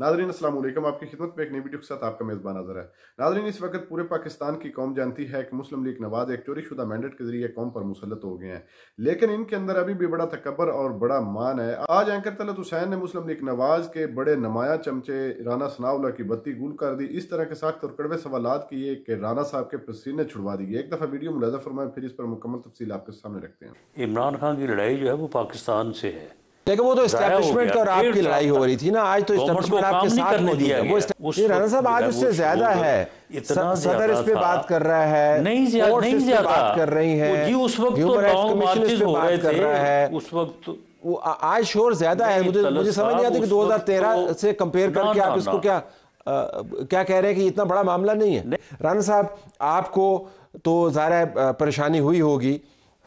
नाज़रीन अस्सलाम वालेकुम। आपकी खिदमत में एक नई वीडियो के साथ आपका मेज़बान हाज़िर है। नाज़रीन, इस वक्त पूरे पाकिस्तान की कौम जानती है कि मुस्लिम लीग नवाज एक चोरीशुदा मैंडेट के जरिए कौम पर मुसल्लत हो गए हैं, लेकिन इनके अंदर अभी भी बड़ा तकब्बर और बड़ा मान है। आज एंकर तलत हुसैन ने मुस्लिम लीग नवाज के बड़े नुमाया चमचे राना सनाउल्लाह की बत्ती गुल कर दी। इस तरह के सख्त और कड़वे सवालात किए कि राना साहब के पसीने छुड़वा दिए। एक दफ़ा वीडियो मुलाज़ा फरमाएं, फिर इस पर मुकम्मल तफसील आपके सामने रखते हैं। इमरान खान की लड़ाई जो है वो पाकिस्तान से है। लेकिन वो तो जाया हो इस्टेब्लिशमेंट गया और डेढ़ आपकी लड़ाई साल हो तक रही थी ना। आज तो गवर्नमेंट को इस्टेब्लिशमेंट काम आपके नहीं साथ करने मौजूद दिया है। गया। उस ये राणा वक्त साहब जो आज है वो उससे ज्यादा शोर है। इतना सदर इस ज्यादा पे था, बात कर रहा है, नहीं कोर्ट्स इस पे ज्यादा बात कर रही वो हैं, जी। उस वक्त तो ह्यूमन राइट्स लॉन्ग कमीशन इस मार्चेस पे हो रहे बात कर रहा है। थे उस वक्त। वो आज शोर ज्यादा है। नहीं मुझे तलत मुझे समझ नहीं साहब आता कि उस वक्त 2013 से कंपेयर ना करके ना आप इसको ना क्या कह रहे हैं कि इतना बड़ा मामला नहीं है। नहीं। राणा साहब, आपको तो ज़ाहिर परेशानी हुई होगी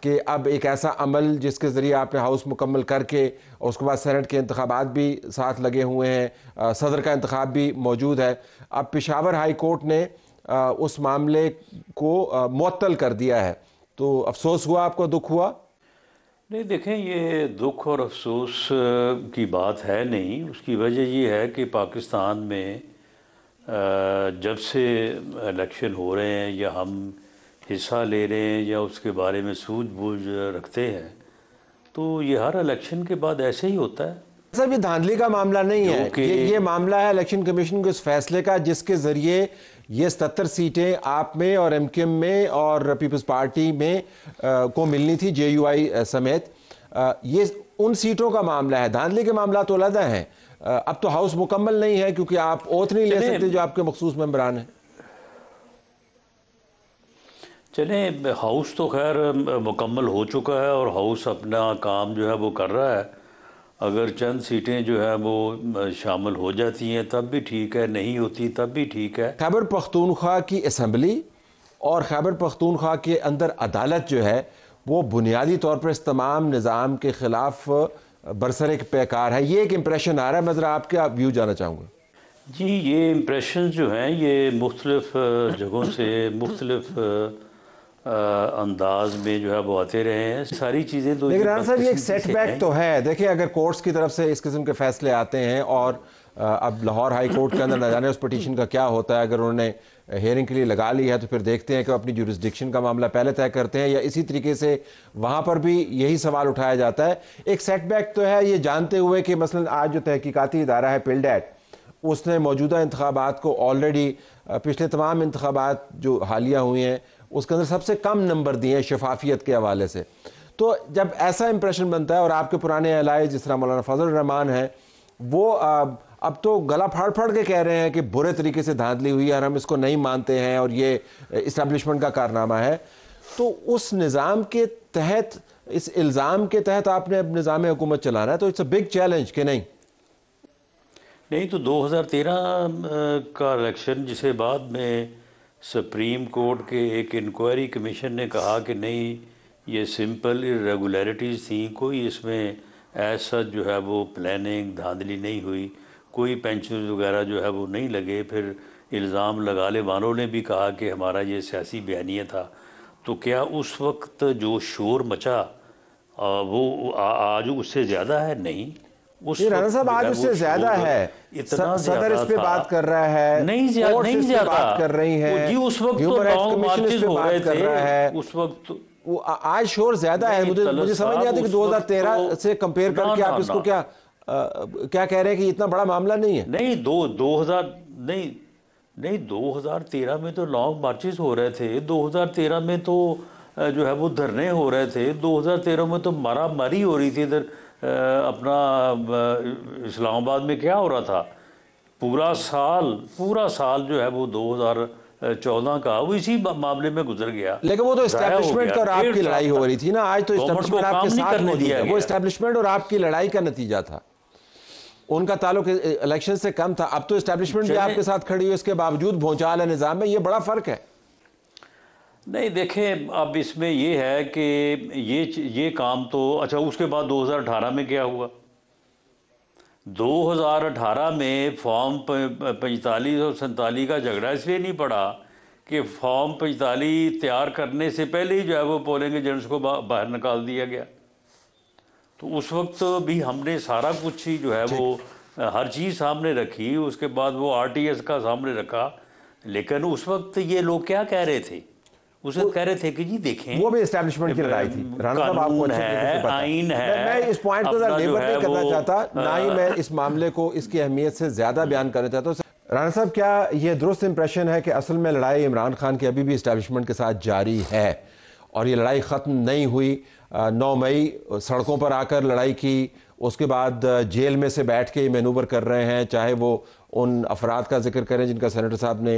कि अब एक ऐसा अमल जिसके ज़रिए आपने हाउस मुकम्मल करके और उसके बाद सेनेट के इंतखाबात भी साथ लगे हुए हैं, सदर का इंतखाब भी मौजूद है। अब पेशावर हाई कोर्ट ने उस मामले को मुअत्तल कर दिया है, तो अफसोस हुआ, आपको दुख हुआ? नहीं, देखें, ये दुख और अफसोस की बात है नहीं। उसकी वजह ये है कि पाकिस्तान में जब से इलेक्शन हो रहे हैं या हम हिस्सा ले रहे हैं या उसके बारे में सूझबूझ रखते हैं, तो ये हर इलेक्शन के बाद ऐसे ही होता है। सर, ये धांधली का मामला नहीं है। जो कि ये मामला है इलेक्शन कमीशन के उस फैसले का जिसके जरिए ये 77 सीटें आप में और एमक्यूएम में और पीपल्स पार्टी में को मिलनी थी, जेयूआई समेत। ये उन सीटों का मामला है। धांधली के मामला तो अलग हैं। अब तो हाउस मुकम्मल नहीं है क्योंकि आप ओथ नहीं ले सकते जो आपके मखसूस मेंबरान हैं। चले, हाउस तो खैर मुकम्मल हो चुका है और हाउस अपना काम जो है वो कर रहा है। अगर चंद सीटें जो है वो शामिल हो जाती हैं तब भी ठीक है, नहीं होती तब भी ठीक है। खैबर पख्तूनख्वा की असम्बली और खैबर पख्तूनख्वा के अंदर अदालत जो है वो बुनियादी तौर पर इस तमाम निज़ाम के ख़िलाफ़ बरसरे पैकार है। ये एक इम्प्रेशन आ रहा है। मैं ज़रा आपका व्यू जानना चाहूँगा। जी, ये इम्प्रेशन जो हैं ये मुख्तलिफ़ जगहों से मुख्तलिफ़ अंदाज में जो है वो आते रहे हैं। सारी चीज़ें तो लेकिन राणा साहब, ये एक सेटबैक तो है। देखिए, अगर कोर्ट्स की तरफ से इस किस्म के फैसले आते हैं और अब लाहौर हाई कोर्ट के अंदर न जाने उस पिटीशन का क्या होता है। अगर उन्होंने हेयरिंग के लिए लगा ली है तो फिर देखते हैं कि अपनी जुरिस्डिक्शन का मामला पहले तय करते हैं या इसी तरीके से वहाँ पर भी यही सवाल उठाया जाता है। एक सेटबैक तो है, ये जानते हुए कि मसलन आज जो तहकीकाती इदारा है पिल्डेट, उसने मौजूदा इंतखाबात को ऑलरेडी पिछले तमाम इंतखाबात जो हालिया हुए हैं उसके अंदर सबसे कम नंबर दिए हैं शफाफियत के हवाले से। तो जब ऐसा इंप्रेशन बनता है और आपके पुराने एलाए जिस तरह मौलाना फजल रहमान है वो अब तो गला फाड़ फाड़ के कह रहे हैं कि बुरे तरीके से धांधली हुई है और हम इसको नहीं मानते हैं और ये इस्टेब्लिशमेंट का कारनामा है। तो उस निज़ाम के तहत, इस इल्ज़ाम के तहत आपने अब निज़ाम हुकूमत चलाना है, तो इट्स अ बिग चैलेंज कि नहीं? नहीं, तो 2013 का इलेक्शन जिसे बाद में सुप्रीम कोर्ट के एक इंक्वायरी कमीशन ने कहा कि नहीं, ये सिंपल इरेगुलरिटीज़ थी, कोई इसमें ऐसा जो है वो प्लानिंग धांधली नहीं हुई, कोई पेंशन वगैरह जो है वो नहीं लगे। फिर इल्ज़ाम लगाने वालों ने भी कहा कि हमारा ये सियासी बयानिया था। तो क्या उस वक्त जो शोर मचा वो आज उससे ज़्यादा है? नहीं, उस राणा वक्त साहब, जो आज है वो उससे ज्यादा शोर है। इतना सदर इस पे था। बात कर रहा है, नहीं कोर्ट्स इस पे ज्यादा बात कर रही वो हैं, जी। उस वक्त तो ह्यूमन राइट्स लॉन्ग कमीशन इस मार्चेस पे हो रहे बात कर थे रहा है। उस वक्त। वो आज शोर ज्यादा है। नहीं, मुझे तलत समझ नहीं साहब आता कि उस वक्त 2013 से कंपेयर ना करके ना आप इसको ना क्या कह रहे हैं कि इतना बड़ा मामला नहीं है? नहीं, दो हजार नहीं नहीं 2013 में तो लॉन्ग मार्चेस हो रहे थे। 2013 में तो जो है वो धरने हो रहे थे। 2013 में तो मारा मारी हो रही थी इधर अपना इस्लामाबाद में क्या हो रहा था। पूरा साल जो है वो 2014 का वो इसी मामले में गुजर गया। लेकिन वो तो ज़ाया हो इस्टेब्लिशमेंट गया और डेढ़ आपकी साल लड़ाई हो तक रही थी ना। आज तो गवर्नमेंट को इस्टेब्लिशमेंट काम आपके नहीं साथ करने मौजूद दिया है। वो गया। इस्टेब्लिशमेंट और आपकी लड़ाई का नतीजा था। उनका ताल्लुक इलेक्शन से कम था। अब तो इस्टेब्लिशमेंट भी आपके साथ खड़ी है, इसके बावजूद भौचाल है निज़ाम में। ये बड़ा फर्क है। नहीं, देखें, अब इसमें ये है कि ये काम तो अच्छा। उसके बाद 2018 में क्या हुआ? 2018 में फॉर्म 45 और 47 का झगड़ा इसलिए नहीं पड़ा कि फॉर्म 45 तैयार करने से पहले ही जो है वो पोलिंग एजेंट्स को बाहर निकाल दिया गया। तो उस वक्त भी हमने सारा कुछ ही जो है वो हर चीज़ सामने रखी, उसके बाद वो RTS का सामने रखा। लेकिन उस वक्त ये लोग क्या कह रहे थे? उस वक्त कह रहे थे कि जी देखें, वो भी एस्टैब्लिशमेंट की लड़ाई थी। राणा साहब आपको कानून अच्छे तरीके से है, पता है। आइन है। मैं इस पॉइंट को अपना जो लेबर है नहीं करना वो चाहता, ना ही मैं इस मामले को इसकी अहमियत से ज्यादा बयान करना चाहता हूँ। राणा साहब, क्या ये दुरुस्त इंप्रेशन है कि असल में लड़ाई इमरान खान की अभी भी एस्टैब्लिशमेंट के साथ जारी है और ये लड़ाई ख़त्म नहीं हुई? 9 मई सड़कों पर आकर लड़ाई की, उसके बाद जेल में से बैठ के मैनूवर कर रहे हैं, चाहे वो उन अफराद का जिक्र करें जिनका सेनेटर साहब ने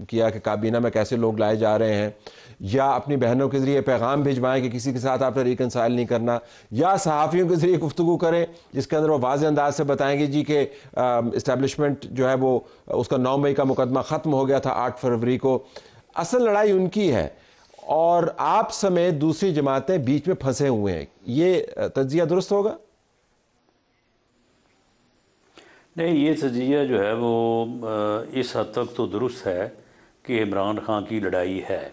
किया कि काबीना में कैसे लोग लाए जा रहे हैं, या अपनी बहनों के ज़रिए पैगाम भिजवाएं कि किसी के साथ आपने रिकनसाइल नहीं करना, या सहाफ़ियों के ज़रिए गुफ्तगू करें जिसके अंदर वो वाज़ेह अंदाज से बताएंगे जी कि इस्टेब्लिशमेंट जो है वो उसका 9 मई का मुकदमा ख़त्म हो गया था 8 फरवरी को। असल लड़ाई उनकी है और आप समेत दूसरी जमातें बीच में फंसे हुए हैं। ये तज्जिया दुरुस्त होगा? नहीं, ये तजिया जो है वो इस हद तक तो दुरुस्त है कि इमरान खान की लड़ाई है,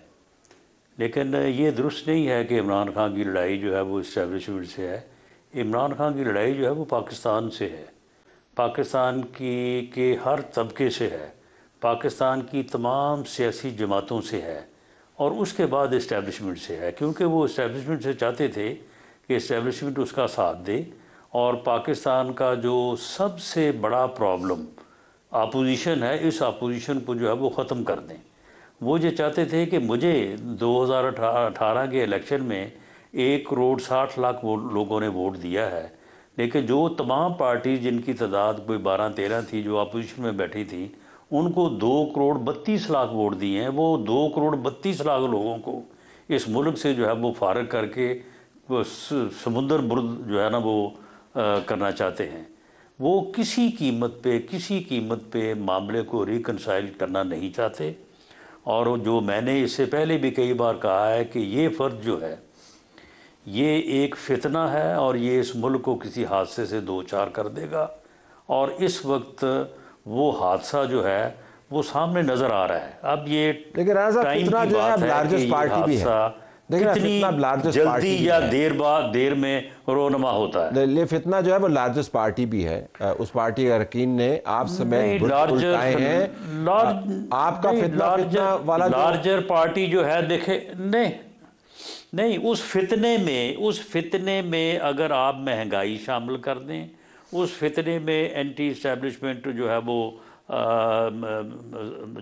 लेकिन ये दुरुस्त नहीं है कि इमरान खान की लड़ाई जो है वो इस्टेब्लिशमेंट से है। इमरान खान की लड़ाई जो है वो पाकिस्तान से है, पाकिस्तान की के हर तबके से है, पाकिस्तान की तमाम सियासी जमातों से है और उसके बाद इस्टेब्लिशमेंट से है। क्योंकि वो इस्टेब्लिशमेंट से चाहते थे कि इस्टेब्लिशमेंट उसका साथ दे और पाकिस्तान का जो सबसे बड़ा प्रॉब्लम अपोजिशन है, इस अपोजिशन को जो है वो ख़त्म कर दें। वो ये चाहते थे कि मुझे 2018 के इलेक्शन में 1,60,00,000 लोगों ने वोट दिया है, लेकिन जो तमाम पार्टी जिनकी तादाद कोई 12-13 थी जो अपोजिशन में बैठी थी, उनको 2,32,00,000 वोट दिए हैं। वो 2,32,00,000 लोगों को इस मुल्क से जो है वो फारग करके वो समुंदर बुर्द जो है ना वो करना चाहते हैं। वो किसी कीमत पे मामले को रिकनसाइल करना नहीं चाहते। और जो मैंने इससे पहले भी कई बार कहा है कि ये फ़र्द जो है ये एक फितना है और ये इस मुल्क को किसी हादसे से दो चार कर देगा। और इस वक्त वो हादसा जो है वो सामने नज़र आ रहा है। अब ये टाइम की बात है कि ये हादसा कितनी जल्दी या देर में रोनमा होता है। ये फितना जो है वो लार्जेस्ट पार्टी भी है। उस पार्टी के अरकीन ने आप समेत उलटाए हैं। आपका फितना वाला लार्जर पार्टी जो है, देखे नहीं उस फितने में अगर आप महंगाई शामिल कर दें, उस फितने में एंटी इस्टेब्लिशमेंट जो है वो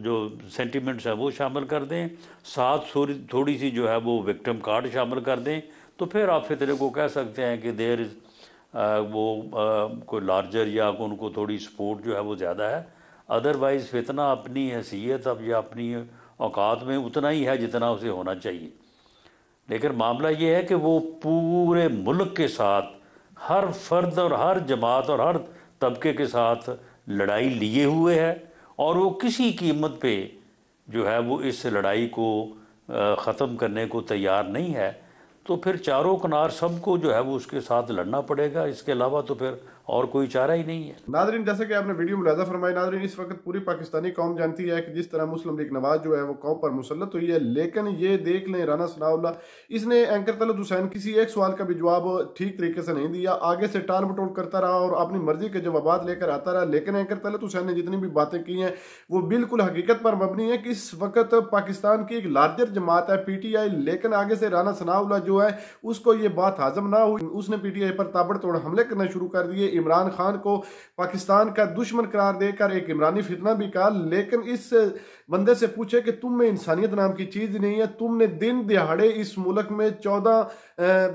जो सेंटिमेंट्स है वो शामिल कर दें, साथ थोड़ी सी जो है वो विक्टिम कार्ड शामिल कर दें, तो फिर आप फितरे को कह सकते हैं कि देर इज़ कोई लार्जर या उनको थोड़ी सपोर्ट जो है वो ज़्यादा है। अदरवाइज़ फितना अपनी हैसियत अब या अपनी औकात में उतना ही है जितना उसे होना चाहिए। लेकिन मामला ये है कि वो पूरे मुल्क के साथ हर फर्द और हर जमात और हर तबके के साथ लड़ाई लिए हुए है और वो किसी कीमत पे जो है वो इस लड़ाई को ख़त्म करने को तैयार नहीं है। तो फिर चारों किनार सबको जो है वो उसके साथ लड़ना पड़ेगा, इसके अलावा तो फिर और कोई चारा ही नहीं है। नादरीन, जैसे कि आपने वीडियो मुलाजा फरमाई, नादरीन इस वक्त पूरी पाकिस्तानी कौम जानती है कि जिस तरह मुस्लिम लीग नवाज जो है वो कौम पर मुसल्लत हुई है। लेकिन ये देख लें, राना सनाउल्लाह, इसने एंकर तलत हुसैन किसी एक सवाल का भी जवाब ठीक तरीके से नहीं दिया, आगे से टाल मटोल करता रहा और अपनी मर्जी के जवाब लेकर आता रहा। लेकिन एंकर तलत हुसैन ने जितनी भी बातें की हैं वो बिल्कुल हकीकत पर मबनी है कि इस वक्त पाकिस्तान की एक लार्जर जमात है PTI, लेकिन आगे से राना सनाउल्लाह जो है उसको ये बात हाजम ना हुई, उसने PTI पर ताबड़तोड़ हमले करना शुरू कर दिए। इमरान खान को पाकिस्तान का दुश्मन करार देकर एक इमरानी फितना भी कहा। लेकिन इस बंदे से पूछे कि तुम में इंसानियत नाम की चीज नहीं है, तुमने दिन दिहाड़े इस मुल्क में 14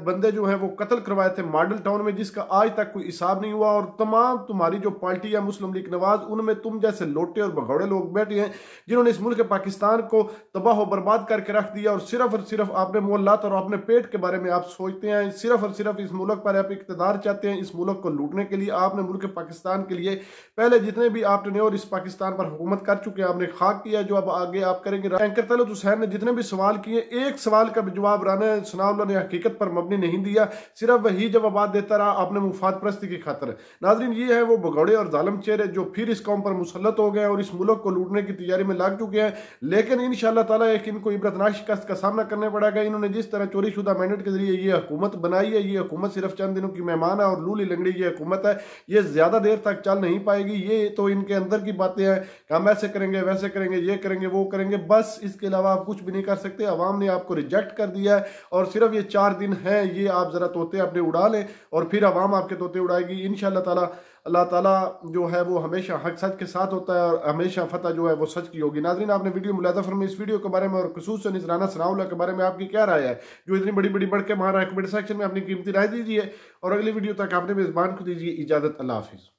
बंदे जो है वो कत्ल करवाए थे मॉडल टाउन में, जिसका आज तक कोई हिसाब नहीं हुआ। और तमाम तुम्हारी जो पार्टी है मुस्लिम लीग नवाज, उनमें तुम जैसे लोटे और भगौड़े लोग बैठे हैं जिन्होंने इस मुल्क पाकिस्तान को तबाह बर्बाद करके रख दिया। और सिर्फ अपने मोहल्लात और अपने पेट के बारे में आप सोचते हैं, सिर्फ और सिर्फ इस मुल्क पर आप इक़्तिदार चाहते हैं, इस मुल्क को लूटने के लिए। आपने मुल्क पाकिस्तान के लिए पहले जितने भी आपने और इस पाकिस्तान पर हुकूमत कर चुके हैं, आपने खाक किया, जो अब आगे आप करेंगे। एंकर तलत हुसैन ने जितने भी सवाल किए, एक सवाल का भी जवाब राना सनाउल्लाह ने हकीकत पर मबनी नहीं दिया, सिर्फ वही जवाब देता रहा अपने मुफाद परस्ती की खातिर। नाज़रीन, ये है वो भगौड़े और जालिम चेहरे जो फिर इस कौम पर मुसल्लत हो गए और इस मुल्क को लूटने की तैयारी में लग चुके हैं। लेकिन इंशाअल्लाह ताला एक इनको इबरतनाक शिकस्त का सामना करने पड़ेगा। इन्होंने जिस तरह चोरी शुदा मैंडेट के जरिए ये हुकूमत बनाई है, ये हुकूमत सिर्फ चंद दिनों की मेहमान है और लूली लंगड़ी ये हुकूमत बात है ये ज्यादा देर तक चल नहीं पाएगी। ये तो इनके अंदर की बातें हैं कि हम ऐसे करेंगे वैसे करेंगे, ये करेंगे वो करेंगे, बस इसके अलावा आप कुछ भी नहीं कर सकते। अवाम ने आपको रिजेक्ट कर दिया है और सिर्फ ये 4 दिन है, ये आप जरा तोते अपने उड़ा लें और फिर अवाम आपके तोते उड़ाएगी इंशाअल्लाह ताला। अल्लाह ताला जो है वो हमेशा हक सच के साथ होता है और हमेशा फतह जो है वो सच की होगी। नाज़रीन, आपने वीडियो मुलाहिज़ा फरमाएं इस वीडियो के बारे में और खुसूसन इस राना सनाउल्लाह के बारे में आपकी क्या राय है जो इतनी बड़ी बड़ी बढ़ के मार रहा है। कमेंट सेक्शन में अपनी कीमती राय दीजिए और अगली वीडियो तक आपने मेज़बान को दीजिए इजाज़त। अल्लाह हाफिज़।